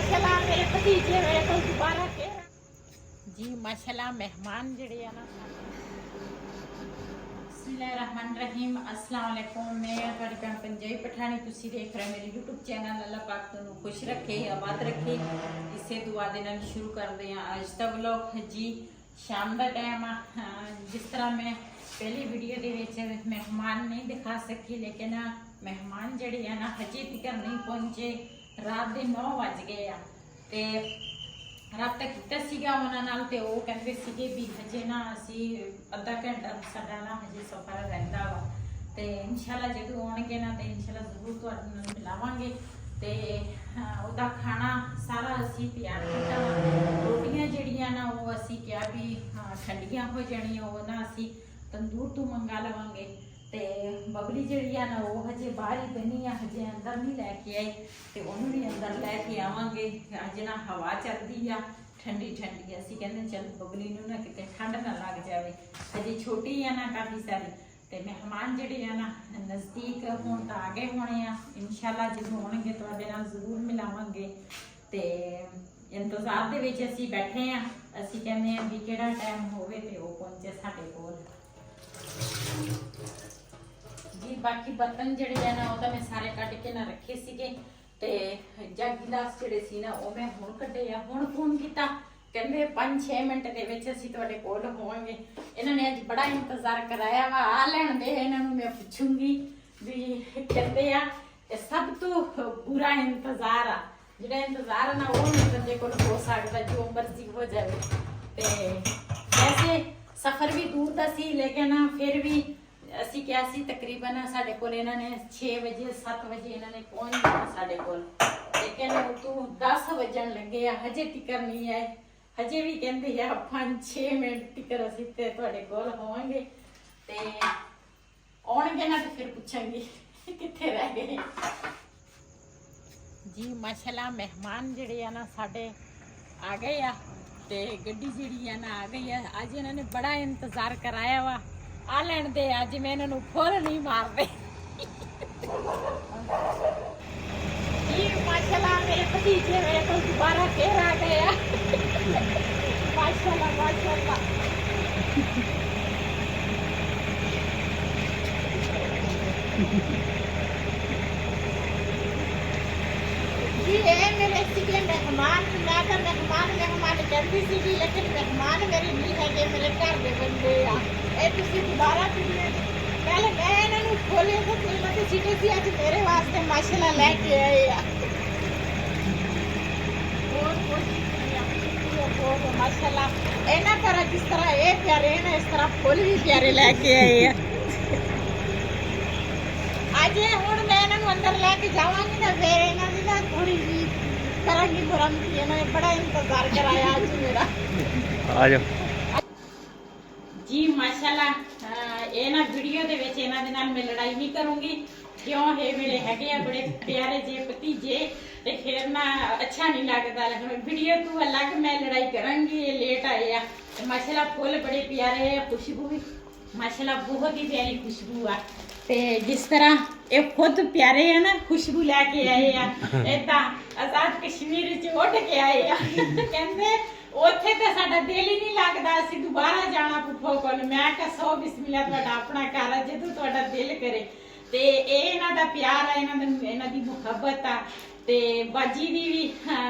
माशाल्लाह मेरे भतीजे मेरे को दोबारा फिर जी माशाल्लाह मेहमान जड़े है ना बिस्मिल्लाहिर्रहमानिर्रहीम अस्सलाम वालेकुम मैं ਤੁਹਾਡੀ ਭੈਣ पंजाबी पठानी ਤੁਸੀਂ देख रहे मेरे YouTube चैनल अल्लाह पाक ਤੁਹਾਨੂੰ खुश रखे आबाद रखे इसे दुआ ਦੇ ਨਾਲ शुरू करते हैं आज का व्लॉग जी शाम का टाइम जिस तरह मैं पहली वीडियो ਦੇ ਵਿੱਚ मेहमान नहीं दिखा सकी लेकिन मेहमान ਜਿਹੜੇ ਆ ਨਾ ਹਜੇ ਤੱਕ नहीं पहुंचे रात ਦੇ 9 ਵਜ ਗਏ ਆ ਤੇ ਰਾਬਤਾ ਕੀਤਾ ਸੀਗਾ ਉਹਨਾਂ ਨਾਲ ਤੇ ਉਹ ਕਹਿੰਦੇ ਸੀਗੇ ਵੀ ਹਜੇ ਨਾ ਅਸੀਂ ਅੱਧਾ ਘੰਟਾ ਸਾਡਾ ਨਾ ਹਜੇ ਸਫ਼ਰ ਰਹਿੰਦਾ ਵਾ ਤੇ ਇਨਸ਼ਾਅੱਲਾ ਜਦੋਂ ਆਉਣਗੇ ਨਾ ਤੇ ਇਨਸ਼ਾਅੱਲਾ ਜ਼ਰੂਰ ਤੁਹਾਡੇ ਨਾਲ ਮਿਲਾਵਾਂਗੇ ਤੇ ਉਹਦਾ ਖਾਣਾ ਸਾਰਾ ਅਸੀਂ ਤਿਆਰ ਕੀਤਾ ਰੋਟੀਆਂ ਜਿਹੜੀਆਂ ਨਾ ਉਹ ਅਸੀਂ ਕਿਹਾ ਵੀ ਠੰਡੀਆਂ ਹੋ ਜਾਣੀਆਂ ਉਹ ਨਾ ਅਸੀਂ ਤੰਦੂਰ ਤੋਂ ਮੰਗਾ ਲਵਾਂਗੇ ਤੇ ਬਬਲੀ ਜਿਹੜੀ ਆ ਨਾ ਉਹ ਹਜੇ ਬਾਹਰ ਹੀ ਬਣੀ ਆ ਹਜੇ ਅੰਦਰ ਨਹੀਂ ਲੈ ਕੇ ਆਏ ਤੇ ਉਹਨੂੰ ਵੀ ਅੰਦਰ ਲੈ ਕੇ ਆਵਾਂਗੇ ਅੱਜ ਨਾ ਹਵਾ ਚੱਲਦੀ ਆ ਠੰਡੀ ਠੰਡੀ ਅਸੀਂ ਕਹਿੰਦੇ ਚੱਲ ਬਬਲੀ ਨੂੰ ਨਾ ਕਿਤੇ ਠੰਡ ਨਾ ਲੱਗ ਜਾਵੇ ਹਜੇ ਛੋਟੀ ਆ ਨਾ ਕਾਫੀ ਸਾਰੀ ਤੇ ਮਹਿਮਾਨ ਜਿਹੜੇ ਆ ਨਾ ਨਜ਼ਦੀਕ ਹੁਣ ਤਾਂ ਆ ਗਏ ਹੋਣੇ ਆ ਇਨਸ਼ਾਅੱਲਾ ਜਦੋਂ ਆਉਣਗੇ ਤੁਹਾਡੇ ਨਾਲ ਜ਼ਰੂਰ ਮਿਲਾਵਾਂਗੇ ਤੇ ਇੰਤਜ਼ਾਰ ਦੇ ਵਿੱਚ ਅਸੀਂ ਬੈਠੇ ਆ ਅਸੀਂ ਕਹਿੰਦੇ ਆ ਵੀ ਕਿਹੜਾ ਟਾਈਮ ਹੋਵੇ ਤੇ ਉਹ ਪਹੁੰਚੇ ਸਾਡੇ ਕੋਲ जी बाकी बर्तन ਜਿਹੜੇ ਆ ਨਾ ਉਹ ਤਾਂ ਮੈਂ ਸਾਰੇ ਕੱਢ ਕੇ ਨਾ ਰੱਖੇ ਸੀਗੇ ਤੇ ਜੱਗ ਗਿਲਾਸ ਜਿਹੜੇ ਸੀ ਨਾ ਉਹ ਮੈਂ ਹੁਣ ਕੱਢੇ ਆ ਹੁਣ ਫੋਨ ਕੀਤਾ ਕਹਿੰਦੇ 5-6 ਮਿੰਟ ਦੇ ਵਿੱਚ ਅਸੀਂ ਤੁਹਾਡੇ ਕੋਲ ਹੋਵਾਂਗੇ ਇਹਨਾਂ ਨੇ ਅੱਜ ਬੜਾ ਇੰਤਜ਼ਾਰ ਕਰਾਇਆ ਵਾ ਆ ਲੈਣ ਦੇ ਇਹਨਾਂ ਨੂੰ ਮੈਂ ਪੁੱਛੂੰਗੀ ਵੀ ਕਹਿੰਦੇ ਆ ਇਹ ਸਭ ਤੋਂ ਬੁਰਾ ਇੰਤਜ਼ਾਰ ਆ ਜਿਹੜਾ ਇੰਤਜ਼ਾਰ ਨਾ ਉਹ ਨਹੀਂ ਬੰਦੇ ਕੋਲ ਹੋ ਸਕਦਾ ਜੋ ਮਰਜ਼ੀ ਹੋ ਜਾਵੇ ਤੇ ਵੈਸੇ ਸਫ਼ਰ ਵੀ ਦੂਰ ਦਾ ਸੀ ਲੇਕਿਨ ਫਿਰ ਵੀ ਅਸੀਂ ਕਿਹਾ ਸੀ ਤਕਰੀਬਨ ਸਾਡੇ ਕੋਲ ਇਹਨਾਂ ਨੇ 6 ਵਜੇ 7 ਵਜੇ ਇਹਨਾਂ ਨੇ ਪਹੁੰਚ ਜਾਣਾ ਸਾਡੇ ਕੋਲ ਲੇਕਿਨ ਉਹ ਤੋਂ 10 ਵਜਣ ਲੱਗੇ ਆ ਹਜੇ ਤੱਕ ਨਹੀਂ ਆਏ ਹਜੇ ਵੀ ਕਹਿੰਦੇ ਆ 5-6 ਮਿੰਟ ਤੱਕ ਅਸੀਂ ਤੇ ਤੁਹਾਡੇ ਕੋਲ ਹੋਵਾਂਗੇ ਤੇ ਆਉਣਗੇ ਨਾ ਤੇ ਫਿਰ ਪੁੱਛਾਂਗੇ ਕਿੱਥੇ ਰਹਿ ਗਏ ਜੀ ਮਾਸ਼ਾਅੱਲਾ ਮਹਿਮਾਨ ਜਿਹੜੇ ਆ ਨਾ ਸਾਡੇ ਆ ਗਏ ਆ ਤੇ ਗੱਡੀ ਜਿਹੜੀ ਆ ਨਾ ਆ ਗਈ ਆ ਅੱਜ ਇਹਨਾਂ ਨੇ ਬੜਾ ਇੰਤਜ਼ਾਰ ਕਰਾਇਆ ਵਾ ਆ ਲੈਣ ਦੇ ਅੱਜ ਮੈਂ ਇਹਨਾਂ ਨੂੰ ਫੁੱਲ ਨਹੀਂ ਮਾਰਦੇ माशाल्लाह मेरे भतीजे मेरे को दोबारा फिर आ गए माशाल्लाह माशाल्लाह जी ये मेरे सीधे मेहमान मैं तो मेहमान कहती सी लेकिन मेहमान मेरे नहीं है कि मेरे घर के बंदे आ तुसी दोबारा पहले मैं इन्होंने खोले तो कीमत सीटे सी अज मेरे वास्ते माशाल्लाह लेके आए माशाल्लाह इन्ना तरह जिस तरह ये प्यारे ना इस तरह फुल भी प्यारे लेके आए आज हुण मैं इन्होंने अंदर लेके जावांगी ना फिर इन्हों की ना थोड़ी जी करांगी बुराई इन्होंने बड़ा इंतजार कराया आज मेरा आ जाओ जी माशाल्लाह ਇਹ ਨਾ ਵੀਡੀਓ ਦੇ ਵਿੱਚ ਇਹਨਾਂ ਦੇ ਨਾਲ ਮੈਂ ਲੜਾਈ ਨਹੀਂ ਕਰੂੰਗੀ ਕਿਉਂ ਇਹ ਮੇਰੇ ਹੈਗੇ ਆ ਬੜੇ ਪਿਆਰੇ ਜੇ ਭਤੀਜੇ ਤੇ ਫਿਰ ਨਾ ਅੱਛਾ ਨਹੀਂ ਲੱਗਦਾ ਵੀਡੀਓ ਤੋਂ ਅਲੱਗ ਮੈਂ ਲੜਾਈ ਕਰਾਂਗੀ ਇਹ ਲੇਟ ਆਏ ਆ ਤੇ ਮਾਸ਼ਾਅੱਲਾ ਫੁੱਲ ਬੜੇ ਪਿਆਰੇ ਆ ਖੁਸ਼ਬੂ ਵੀ ਮਾਸ਼ਾਅੱਲਾ ਬਹੁਤ ਹੀ ਪਿਆਰੀ ਖੁਸ਼ਬੂ ਆ ਤੇ ਜਿਸ ਤਰ੍ਹਾਂ ਇਹ ਖੁਦ ਪਿਆਰੇ ਆ ਨਾ ਖੁਸ਼ਬੂ ਲੈ ਕੇ ਆਏ ਆ ਇਦਾਂ ਆਜ਼ਾਦ ਕਸ਼ਮੀਰ ਚ ਉੱਡ ਕੇ ਆਏ ਆ ਕਹਿੰਦੇ ਉੱਥੇ ਤੇ ਸਾਡਾ ਦਿਲ ਹੀ ਨਹੀਂ ਲੱਗਦਾ ਅਸੀਂ ਦੁਬਾਰਾ ਜਾਣਾ ਫੁੱਫੋ ਕੋਲ ਮੈਂ ਕਿਹਾ ਸੋ ਬਿਸਮਿਲ੍ਲਾ ਤੁਹਾਡਾ ਆਪਣਾ ਘਰ ਆ ਜਦੋਂ ਤੁਹਾਡਾ ਦਿਲ ਕਰੇ ਤੇ ਇਹ ਇਹਨਾਂ ਦਾ ਪਿਆਰ ਆ ਇਹਨਾਂ ਦੀ ਮੁਹੱਬਤ ਆ ਤੇ ਬਾਜੀ ਦੀ ਵੀ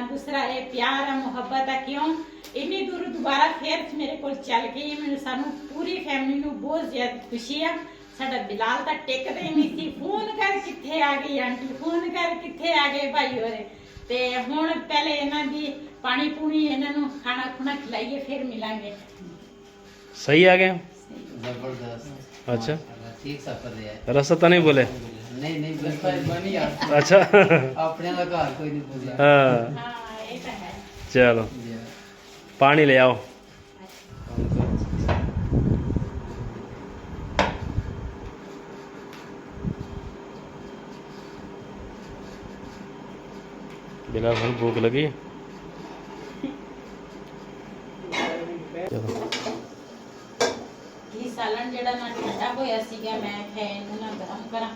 ਦੂਸਰਾ ਇਹ ਪਿਆਰ ਆ ਮੁਹੱਬਤ ਆ ਕਿਉਂ ਇੰਨੀ ਦੂਰ ਦੁਬਾਰਾ ਫੇਰ ਮੇਰੇ ਕੋਲ ਚੱਲ ਗਈ ਮੈਨੂੰ ਸਾਨੂੰ ਪੂਰੀ ਫੈਮਿਲੀ ਨੂੰ ਬਹੁਤ ਜ਼ਿਆਦਾ ਖੁਸ਼ੀ ਆ ਸਾਡਾ ਬਿਲਾਲ ਤਾਂ ਟਿਕਦੇ ਨਹੀਂ ਸੀ ਫੋਨ ਕਰ ਕਿੱਥੇ ਆ ਗਈ ਆਂਟੀ ਫੋਨ ਕਰ ਕਿੱਥੇ ਆ ਗਏ ਭਾਈ ਹੋਰੇ ਤੇ ਹੁਣ ਪਹਿਲੇ ਇਹਨਾਂ ਦੀ पानी पूनी इन्हों खाना खुना खिलाइए फिर मिलेंगे सही आ गए जबरदस्त अच्छा ठीक सफर है रास्ता तो नहीं बोले नहीं बनी यार अच्छा अपने का घर कोई नहीं पूछा हाँ ये तो है चलो पानी ले आओ बिलाल बहुत भूख लगी ये सालन जेड़ा ना ठंडा होया सीगा मैं खे इन्हू ना गरम करा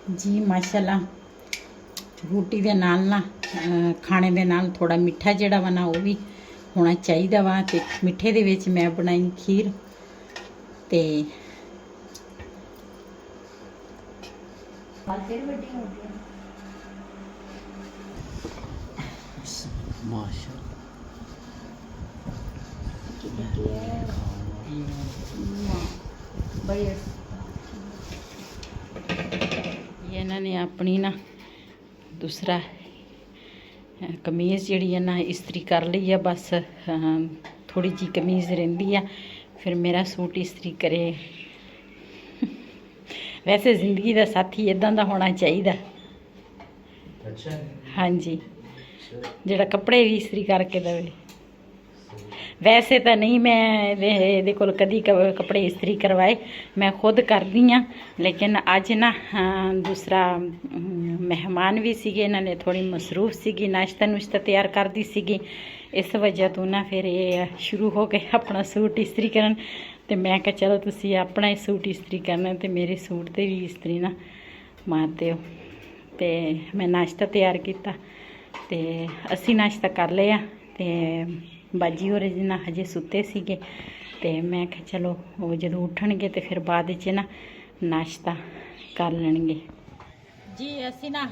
ਜੀ ਮਾਸ਼ਾਅੱਲਾ ਰੋਟੀ ਦੇ ਨਾਲ ਨਾ ਖਾਣੇ ਦੇ ਨਾਲ ਥੋੜਾ ਮਿੱਠਾ ਜਿਹੜਾ ਵਾ ਨਾ ਉਹ ਵੀ ਹੋਣਾ ਚਾਹੀਦਾ ਵਾ। ਤੇ ਮਿੱਠੇ ਦੇ ਵਿੱਚ ਮੈਂ ਬਣਾਈ ਖੀਰ ਤੇ ਮਾਸ਼ਾ ਇਹਨਾਂ ਨੇ ਆਪਣੀ ਨਾ ਦੂਸਰਾ ਕਮੀਜ਼ ਜਿਹੜੀ ਹੈ ਨਾ ਇਸਤਰੀ ਕਰ ਲਈ ਆ। ਬਸ ਥੋੜੀ ਜੀ ਕਮੀਜ਼ ਰਹਿੰਦੀ ਆ, ਫਿਰ ਮੇਰਾ ਸੂਟ ਇਸਤਰੀ ਕਰੇ। ਵੈਸੇ ਜ਼ਿੰਦਗੀ ਦਾ ਸਾਥੀ ਇਦਾਂ ਦਾ ਹੋਣਾ ਚਾਹੀਦਾ। ਅੱਛਾ ਹਾਂਜੀ, ਜਿਹੜਾ ਕੱਪੜੇ ਵੀ ਇਸਤਰੀ ਕਰਕੇ ਦੇਵੇ। ਵੈਸੇ ਤਾਂ ਨਹੀਂ ਮੈਂ ਇਹਦੇ ਕੋਲ ਕਦੀ ਕੱਪੜੇ ਇਸਤਰੀ ਕਰਵਾਏ, ਮੈਂ ਖੁਦ ਕਰਦੀ ਹਾਂ। ਲੇਕਿਨ ਅੱਜ ਨਾ ਦੂਸਰਾ ਮਹਿਮਾਨ ਵੀ ਸੀਗੇ, ਇਹਨਾਂ ਨੇ ਥੋੜੀ ਮਸਰੂਫ ਸੀਗੀ, ਨਾਸ਼ਤਾ ਨੁਸ਼ਤਾ ਤਿਆਰ ਕਰਦੀ ਸੀਗੀ। ਇਸ ਵਜ੍ਹਾ ਤੋਂ ਨਾ ਫਿਰ ਇਹ ਸ਼ੁਰੂ ਹੋ ਗਏ ਆਪਣਾ ਸੂਟ ਇਸਤਰੀ ਕਰਨ। ਤੇ ਮੈਂ ਕਿਹਾ ਚਲੋ ਤੁਸੀਂ ਆਪਣਾ ਹੀ ਸੂਟ ਇਸਤਰੀ ਕਰਨਾ ਤੇ ਮੇਰੇ ਸੂਟ ਤੇ ਵੀ ਇਸਤਰੀ ਨਾ ਮਾਰ ਦਿਓ। ਤੇ ਮੈਂ ਨਾਸ਼ਤਾ ਤਿਆਰ ਕੀਤਾ ਤੇ ਅਸੀਂ ਨਾਸ਼ਤਾ ਕਰ ਲਿਆ ਤੇ ਬਾਜੀ ਹੋਰੇ ਜੀ ਨਾ ਹਜੇ ਸੁੱਤੇ ਸੀਗੇ। ਤੇ ਮੈਂ ਕਿਹਾ ਚਲੋ ਉਹ ਜਦੋਂ ਉੱਠਣਗੇ ਤੇ ਫਿਰ ਬਾਅਦ 'ਚ ਨਾ ਨਾਸ਼ਤਾ ਕਰ ਲੈਣਗੇ। ਜੀ ਅਸੀਂ ਨਾ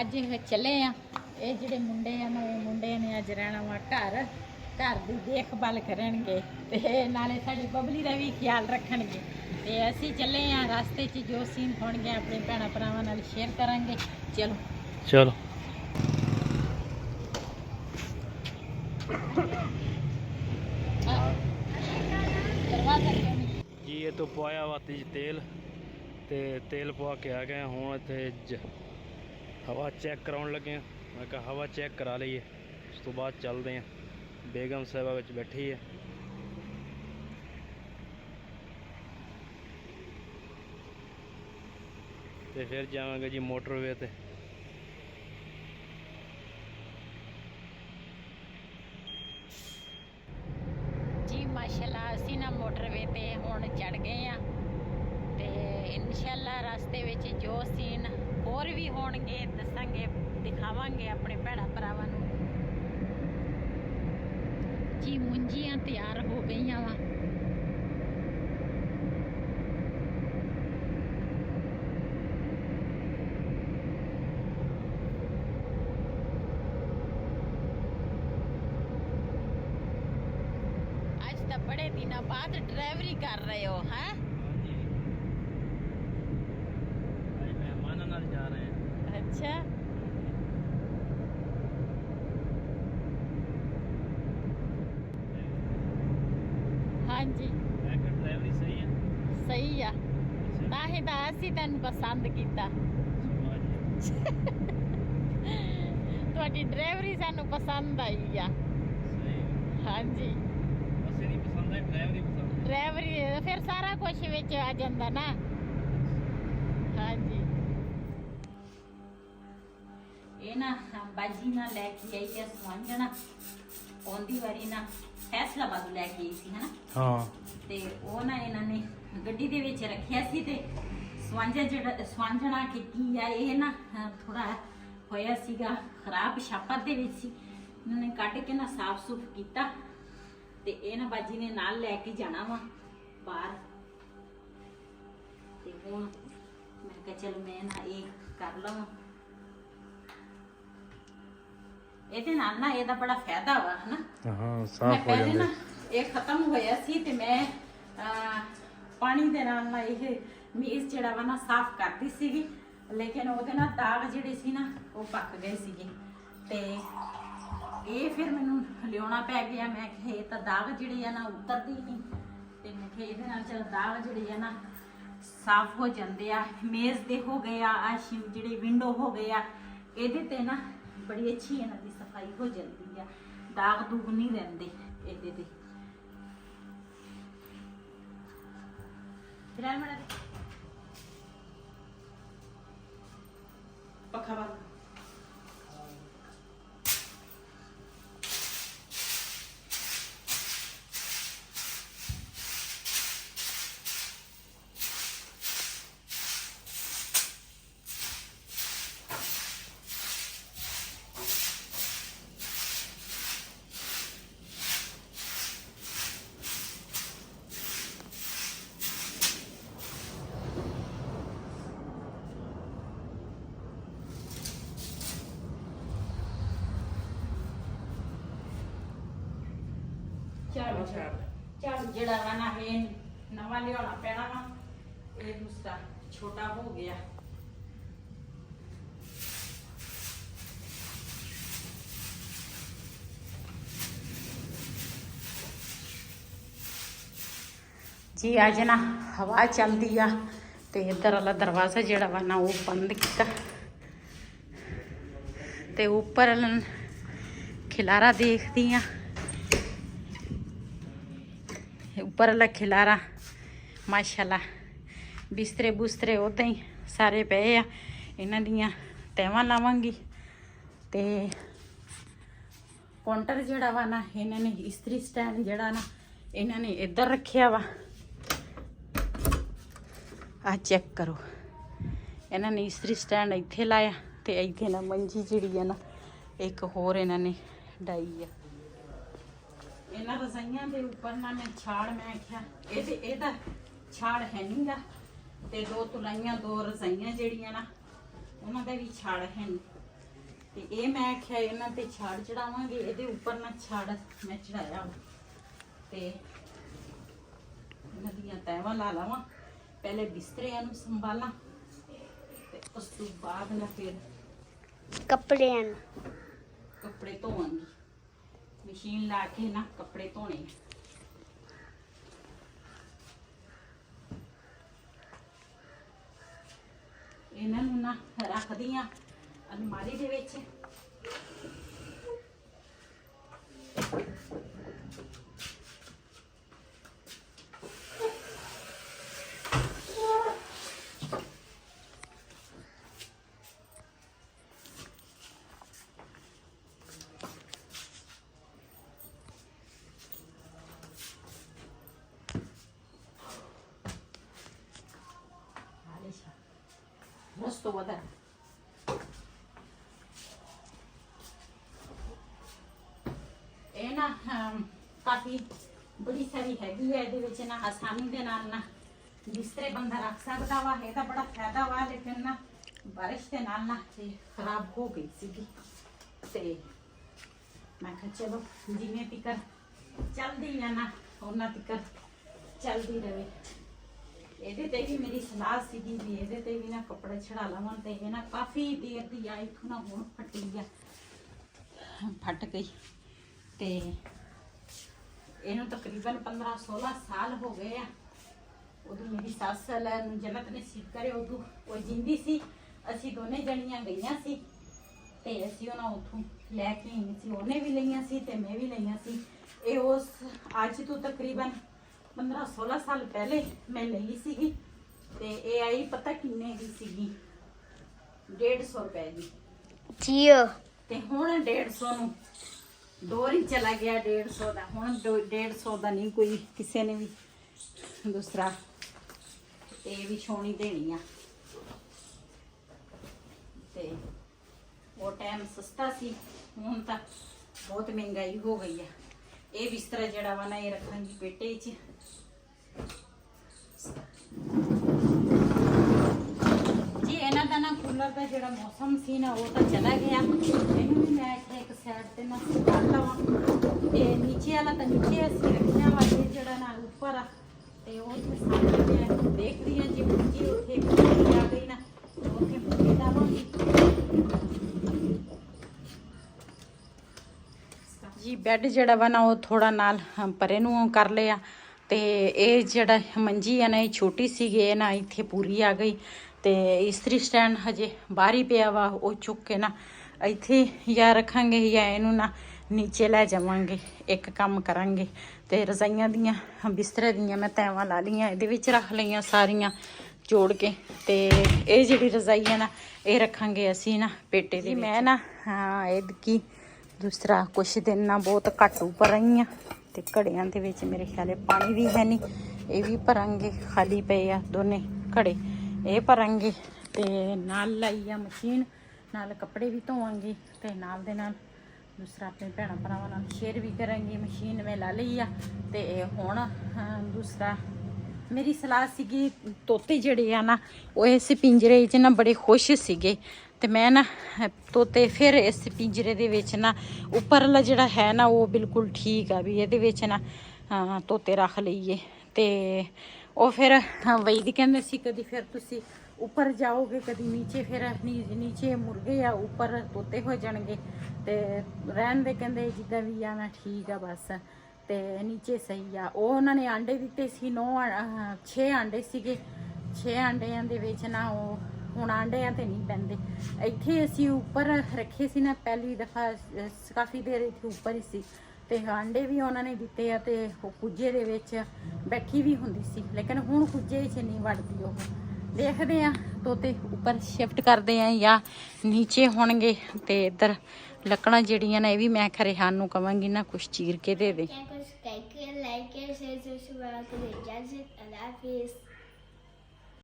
ਅੱਜ ਚੱਲੇ ਆ। ਇਹ ਜਿਹੜੇ ਮੁੰਡੇ ਆ ਨਾ, ਇਹ ਮੁੰਡੇ ਨੇ ਅੱਜ ਰਹਿਣਾ ਵਾ ਘਰ ਦੀ ਦੇਖਭਾਲ ਕਰਨਗੇ ਤੇ ਨਾਲੇ ਸਾਡੀ ਬਬਲੀ ਦਾ ਵੀ ਖਿਆਲ ਰੱਖਣਗੇ। ਤੇ ਅਸੀਂ ਚੱਲੇ ਆ, ਰਸਤੇ 'ਚ ਜੋ ਸੀਨ ਹੋਣਗੇ ਆਪਣੇ ਭੈਣਾਂ ਭਰਾਵਾਂ ਨਾਲ ਸ਼ੇਅਰ ਕਰਾਂਗੇ। ਚਲੋ चलो जी ये तो पवाया वा तेल ते तेल पवा के आ गए। हुण इत्थे हवा चेक कराउण लगे हैं। मैं कहा हवा चेक करा लईए, उस तो बाद चलते हैं। बेगम साहिबा विच बैठी है। ते फिर जावांगे जी मोटरवे ते। जी माशाल्लाह ਅਸੀਂ ਨਾ ਮੋਟਰਵੇ ਤੇ ਹੁਣ ਚੜ ਗਏ ਆ ਤੇ ਇਨਸ਼ਾਅੱਲਾ ਰਸਤੇ ਵਿੱਚ ਜੋ ਸੀਨ ਹੋਰ ਵੀ ਹੋਣਗੇ ਦੱਸਾਂਗੇ, ਦਿਖਾਵਾਂਗੇ ਆਪਣੇ ਭੈਣਾਂ ਭਰਾਵਾਂ ਨੂੰ। ਜੀ ਮੁੰਜੀਆਂ ਤਿਆਰ ਹੋ ਗਈਆਂ ਵਾ। बड़े दिनों बाद ड्राइवरी कर रहे हो हैं? मेहमानों नाल जा रहे हैं। अच्छा हाँ जी, ड्राइवरी सही है। सही आ, ताही ਤਾਂ ਅਸੀਂ ਤੈਨੂੰ ਪਸੰਦ ਕੀਤਾ। ਤੁਹਾਡੀ ਡਰਾਈਵਰੀ ਸਾਨੂੰ ਪਸੰਦ ਆਈ ਆ। ਹਾਂਜੀ ਡਰਾਈਵਰੀ ਫਿਰ ਸਾਰਾ ਕੁਝ ਵਿੱਚ ਆ ਜਾਂਦਾ ਨਾ। ਹਾਂਜੀ ਇਹ ਨਾ ਬਾਜੀ ਨਾਲ ਲੈ ਕੇ ਆਈ ਤੇ ਸਵਾਂਜਣਾ ਆਉਂਦੀ ਵਾਰੀ ਨਾ ਫੈਸਲਾਬਾਦ ਲੈ ਕੇ ਆਈ ਸੀ ਹਨਾ। ਹਾਂ ਤੇ ਉਹ ਨਾ ਇਹਨਾਂ ਨੇ ਗੱਡੀ ਦੇ ਵਿੱਚ ਰੱਖਿਆ ਸੀ ਤੇ ਸਵਾਂਜਣਾ ਕਿ ਕੀ ਆ ਇਹ ਨਾ ਥੋੜਾ ਹੋਇਆ ਸੀਗਾ ਖਰਾਬ, ਛਾਪਾ ਦੇ ਵਿੱਚ ਸੀ। ਇਹਨਾਂ ਨੇ ਕੱਢ ਕੇ ਨਾ ਸਾਫ਼ ਸੁਫ ਕੀਤਾ ਤੇ ਇਹ ਨਾ ਬਾਜੀ ਨੇ ਨਾਲ ਲੈ ਕੇ ਜਾਣਾ ਵਾ ਬਾਹਰ। ਤੇ ਹੁਣ ਮੈਂ ਕਿਹਾ ਚਲ ਮੈਂ ਨਾ ਇਹ ਕਰ ਲਵਾਂ। ਇਹਦੇ ਨਾਲ ਨਾ ਇਹਦਾ ਬੜਾ ਫਾਇਦਾ ਵਾ ਹਨਾ। ਹਾਂ ਮੈਂ ਸਾਫ਼ ਹੋ ਪਹਿਲੇ ਜਾਂਦੇ। ਨਾ ਇਹ ਖਤਮ ਹੋਇਆ ਸੀ ਤੇ ਮੈਂ ਪਾਣੀ ਦੇ ਨਾਲ ਨਾ ਇਹ ਮੇਜ਼ ਜਿਹੜਾ ਵਾ ਨਾ ਸਾਫ਼ ਕਰਦੀ ਸੀਗੀ, ਲੇਕਿਨ ਉਹਦੇ ਨਾਲ ਦਾਗ ਜਿਹੜੇ ਸੀ ਨਾ ਉਹ ਪੱਕ ਗਏ ਸੀਗੇ। ਤੇ ਇਹ ਫਿਰ ਮੈਨੂੰ ਲਿਆਉਣਾ ਪੈ ਗਿਆ। ਮੈਂ ਕਿਹਾ ਇਹ ਤਾਂ ਦਾਗ ਜਿਹੜੇ ਆ ਨਾ ਉਤਰਦੀ ਨਹੀਂ ਤੇ ਮੈਂ ਕਿਹਾ ਇਹਦੇ ਨਾਲ ਚਲ ਦਾਗ ਜਿਹੜੇ ਆ ਨਾ ਸਾਫ਼ ਹੋ ਜਾਂਦੇ ਆ। ਮੇਜ਼ ਦੇ ਹੋ ਗਏ ਆ, ਜਿਹੜੇ ਵਿੰਡੋ ਹੋ ਗਏ ਆ, ਇਹਦੇ ਤੇ ਨਾ ਬੜੀ ਅੱਛੀ ਇਹਨਾਂ ਦੀ ਸਫਾਈ ਹੋ ਜਾਂਦੀ ਆ, ਦਾਗ ਦੂਗ ਨਹੀਂ ਰਹਿੰਦੇ ਇਹਦੇ ਤੇ। फिलहाल मेरा पक्का बात ਝਾੜੂ ਜਿਹੜਾ ਵਾ ਨਾ ਇਹ ਨਵਾਂ ਲਿਆਉਣਾ ਪੈਣਾ ਵਾ, ਇਹ ਦੂਸਰਾ ਛੋਟਾ ਹੋ ਗਿਆ। जी आज ना हवा चलती आ ते इधर वाला दरवाज़ा जड़ा वा ना वो बंद किया ते ऊपर खिलारा देखती हाँ, ऊपर वाला खिलारा माशाल्लाह बिस्तरे बुस्तरे उदा ही सारे पे आ। इन्हां दियां तैवां लावांगी ते काउंटर जड़ा वा ना इन्हां ने इस्त्री स्टैंड जड़ा ना इन्हां ने इधर रखिया वा। आ चेक करो, इन्हां ने इस्त्री स्टैंड इत्थे लाया ते इत्थे ना मंजी जिहड़ी है ना एक होर इन्हां ने डाई है। इन्हां रजाइयां दे उपर ना मैं छाड़ मैं आख्या एदा छाड़ है नहीं गा ते दो तुलाइयां दो रजाइयां जिहड़ियां ना उन्हां दा भी छाड़ है नहीं ते ये मैं आख्या इन्हां ते छाड़ चढ़ावांगे, इहदे उपर ना छाड़ मैं चढ़ाया ते इन्हां दियां तैवां ला लावां। पहले बिस्तरे संभाला ते उस तो बाद ना फिर कपड़े धोवांगी, मशीन ला के ना कपड़े धोने। इन्हां नूं ना रख दियां अलमारी दे विच। रस्तो वधा ना काफ़ी बड़ी सारी हैगी है, ਇਹਦੇ ਵਿੱਚ ਨਾ आसानी ਦੇ ਨਾਲ ਨਾ ਬਿਸਤਰੇ ਬੰਦਾ ਰੱਖ ਸਕਦਾ ਵਾ। ਇਹਦਾ ਬੜਾ ਫਾਇਦਾ ਵਾ, ਲੇਕਿਨ ਨਾ ਬਾਰਿਸ਼ ਦੇ ਨਾਲ ਨਾ ਇਹ ਖਰਾਬ ਹੋ ਗਈ ਸੀਗੀ ਤੇ ਮੈਂ ਕਿਹਾ ਚਲੋ ਜਿਵੇਂ ਤਿਕਰ ਚੱਲਦੀ ਆ ਨਾ ਉਹਨਾਂ ਤਿਕਰ ਚੱਲਦੀ ਰਹੇ। ਇਹਦੇ ਤੇ ਵੀ ਮੇਰੀ ਸਲਾਹ ਸੀਗੀ ਵੀ ਇਹਦੇ ਤੇ ਵੀ ਨਾ ਕੱਪੜੇ ਛੜਾ ਲਵਾਂ ਤੇ ਇਹ ਨਾ ਕਾਫੀ ਦੇਰ ਦੀ ਆ ਇਥੋਂ ਨਾ ਹੁਣ ਫੱਟੀ ਆ, ਫਟ ਗਈ ਤੇ ਇਹਨੂੰ ਤਕਰੀਬਨ 15-16 ਸਾਲ ਹੋ ਗਏ ਆ। ਉਦੋਂ ਮੇਰੀ ਸੱਸ ਨੂੰ ਜਨਤ ਨਸੀਬ ਕਰੇ ਉਦੋਂ ਉਹ ਜਿੰਦੀ ਸੀ, ਅਸੀਂ ਦੋਨੇ ਜਣੀਆਂ ਗਈਆਂ ਸੀ ਤੇ ਅਸੀਂ ਉਹਨਾਂ ਉੱਥੋਂ ਲੈ ਕੇ ਆਈ ਸੀ। ਉਹਨੇ ਵੀ ਲਈਆਂ ਸੀ ਤੇ ਮੈਂ ਵੀ ਲਈਆਂ ਸੀ। ਇਹ ਉਸ ਅੱਜ ਤੋਂ ਤਕਰੀਬਨ 15-16 ਸਾਲ ਪਹਿਲੇ ਮੈਂ ਲਈ ਸੀਗੀ ਤੇ ਇਹ ਆਈ ਪਤਾ ਕਿੰਨੇ ਦੀ ਸੀਗੀ, 150 ਰੁਪਏ ਦੀ ਜੀ। ਤੇ ਹੁਣ 150 ਨੂੰ ਦੌਰ ਹੀ ਚਲਾ ਗਿਆ 150 ਦਾ। ਹੁਣ 150 ਦਾ ਨਹੀਂ ਕੋਈ ਕਿਸੇ ਨੇ ਵੀ ਦੂਸਰਾ ਇਹ ਵੀ ਛੋਣੀ ਦੇਣੀ ਆ ਤੇ ਉਹ ਟਾਈਮ ਸਸਤਾ ਸੀ, ਹੁਣ ਤਾਂ ਬਹੁਤ ਮਹਿੰਗਾਈ ਹੋ ਗਈ ਆ। ਇਹ ਬਿਸਤਰਾ ਜਿਹੜਾ ਵਾ ਨਾ ਇਹ ਰੱਖਾਂਗੀ ਪੇਟੇ 'ਚ। ਜੀ ਇਹਨਾਂ ਦਾ ਨਾ ਕੂਲਰ ਦਾ ਜਿਹੜਾ ਮੌਸਮ ਸੀ ਨਾ ਉਹ ਤਾਂ ਚਲਾ ਗਿਆ। ਇਹਨੂੰ ਵੀ ਮੈਂ ਇੱਕ ਸਾਈਡ ਤੇ ਨਾ ਸੁਕਾ ਲਵਾਂ ਤੇ ਨੀਚੇ ਵਾਲਾ ਤਾਂ ਨੀਚੇ ਅਸੀਂ ਰੱਖਿਆ ਵਾ, ਇਹ ਜਿਹੜਾ ਨਾ ਉੱਪਰ ਆ ਤੇ ਉਹ ਤੇ ਸਾਹਮਣੇ ਮੈਂ ਦੇਖ ਰਹੀ ਹਾਂ ਜੀ ਮੁੰਜੀ ਉੱਥੇ ਆ ਗਈ ਨਾ ਉੱਥੇ ਮੁੰਜੀ ਲਾਵਾਂਗੀ ਜੀ। ਬੈੱਡ ਜਿਹੜਾ ਵਾ ਨਾ ਉਹ ਥੋੜਾ ਨਾਲ ਪਰੇ ਨੂੰ ਕਰ ਲਿਆ ਤੇ ਇਹ ਜਿਹੜਾ ਮੰਜੀ ਆ ਨਾ ਇਹ ਛੋਟੀ ਸੀਗੀ, ਇਹ ਨਾ ਇੱਥੇ ਪੂਰੀ ਆ ਗਈ ਤੇ ਇਸਤਰੀ ਸਟੈਂਡ ਹਜੇ ਬਾਹਰ ਹੀ ਪਿਆ ਵਾ, ਉਹ ਚੁੱਕ ਕੇ ਨਾ ਇੱਥੇ ਜਾਂ ਰੱਖਾਂਗੇ ਜਾਂ ਇਹਨੂੰ ਨਾ ਨੀਚੇ ਲੈ ਜਾਵਾਂਗੇ। ਇੱਕ ਕੰਮ ਕਰਾਂਗੇ ਤੇ ਰਜ਼ਾਈਆਂ ਦੀਆਂ ਬਿਸਤਰੇ ਦੀਆਂ ਮੈਂ ਤੈਵਾਂ ਲਾ ਲਈਆਂ, ਇਹਦੇ ਵਿੱਚ ਰੱਖ ਲਈਆਂ ਸਾਰੀਆਂ ਜੋੜ ਕੇ ਤੇ ਇਹ ਜਿਹੜੀ ਰਜ਼ਾਈ ਆ ਨਾ ਇਹ ਰੱਖਾਂਗੇ ਅਸੀਂ ਨਾ ਪੇਟੇ ਦੇ। ਮੈਂ ਨਾ ਇਹਦੀ ਦੂਸਰਾ ਕੁਛ ਦਿਨ ਨਾ ਬਹੁਤ ਘੱਟ ਉੱਪਰ ਰਹੀ ਆ ਤੇ ਘੜਿਆਂ ਦੇ ਵਿੱਚ ਮੇਰੇ ਖਿਆਲੇ ਪਾਣੀ ਵੀ ਹੈ ਨਹੀਂ, ਇਹ ਵੀ ਭਰਾਂਗੇ, ਖਾਲੀ ਪਏ ਆ ਦੋਨੇ ਘੜੇ, ਇਹ ਭਰਾਂਗੇ ਤੇ ਨਾਲ ਲਾਈ ਆ ਮਸ਼ੀਨ, ਨਾਲ ਕੱਪੜੇ ਵੀ ਧੋਵਾਂਗੇ ਤੇ ਨਾਲ ਦੇ ਨਾਲ ਦੂਸਰਾ ਆਪਣੇ ਭੈਣਾਂ ਭਰਾਵਾਂ ਨਾਲ ਸ਼ੇਅਰ ਵੀ ਕਰਾਂਗੇ। ਮਸ਼ੀਨ ਮੈਂ ਲਾ ਲਈ ਆ ਤੇ ਹੁਣ ਦੂਸਰਾ ਮੇਰੀ ਸਲਾਹ ਸੀਗੀ, ਤੋਤੇ ਜਿਹੜੇ ਆ ਨਾ ਉਹ ਇਸ ਪਿੰਜਰੇ 'ਚ ਨਾ ਬੜੇ ਖੁਸ਼ ਸੀਗੇ ਤੇ ਮੈਂ ਨਾ ਤੋਤੇ ਫਿਰ ਇਸ ਪਿੰਜਰੇ ਦੇ ਵਿੱਚ ਨਾ ਉੱਪਰਲਾ ਜਿਹੜਾ ਹੈ ਨਾ ਉਹ ਬਿਲਕੁਲ ਠੀਕ ਆ ਵੀ ਇਹਦੇ ਵਿੱਚ ਨਾ ਤੋਤੇ ਰੱਖ ਲਈਏ। ਤੇ ਉਹ ਫਿਰ ਵਈਦੀ ਕਹਿੰਦੇ ਸੀ ਕਦੀ ਫਿਰ ਤੁਸੀਂ ਉੱਪਰ ਜਾਓਗੇ ਕਦੀ ਨੀਚੇ, ਫਿਰ ਨੀਚੇ ਮੁਰਗੇ ਆ ਉੱਪਰ ਤੋਤੇ ਹੋ ਜਾਣਗੇ। ਤੇ ਰਹਿਣ ਦੇ ਕਹਿੰਦੇ ਜਿੱਦਾਂ ਵੀ ਆ ਮੈਂ ਠੀਕ ਆ ਬਸ, ਤੇ ਨੀਚੇ ਸਹੀ ਆ। ਉਹ ਉਹਨਾਂ ਨੇ ਆਂਡੇ ਦਿੱਤੇ ਸੀ 6 ਆਂਡੇ ਸੀਗੇ। 6 ਆਂਡਿਆਂ ਦੇ ਵਿੱਚ ਨਾ ਉਹ ਹੁਣ ਆਂਡਿਆਂ ਤੇ ਨਹੀਂ ਪੈਂਦੇ। ਇੱਥੇ ਅਸੀਂ ਉੱਪਰ ਰੱਖੇ ਸੀ ਨਾ ਪਹਿਲੀ ਦਫਾ, ਕਾਫੀ ਦੇਰ ਇੱਥੇ ਉੱਪਰ ਹੀ ਸੀ, ਤੇ ਆਂਡੇ ਵੀ ਉਹਨਾਂ ਨੇ ਦਿੱਤੇ ਆ। ਤੇ ਉਹ ਕੁੱਜੇ ਦੇ ਵਿੱਚ ਬੈਠੀ ਵੀ ਹੁੰਦੀ ਸੀ, ਲੇਕਿਨ ਹੁਣ ਕੁੱਜੇ 'ਚ ਨਹੀਂ ਵੜਦੀ ਉਹ। ਦੇਖਦੇ ਆ ਤੋਤੇ ਉੱਪਰ ਸ਼ਿਫਟ ਕਰਦੇ ਆ ਜਾਂ ਨੀਚੇ ਹੋਣਗੇ। ਤੇ ਇੱਧਰ ਲੱਕੜਾਂ ਜਿਹੜੀਆਂ ਨੇ ਇਹ ਵੀ ਮੈਂ ਖਰੇਹਾਨ ਨੂੰ ਕਵਾਂਗੀ ਨਾ ਕੁਛ ਚੀਰ ਕੇ ਦੇ ਦੇ। Kijkers, kijken, liken, subscribe, gadget, and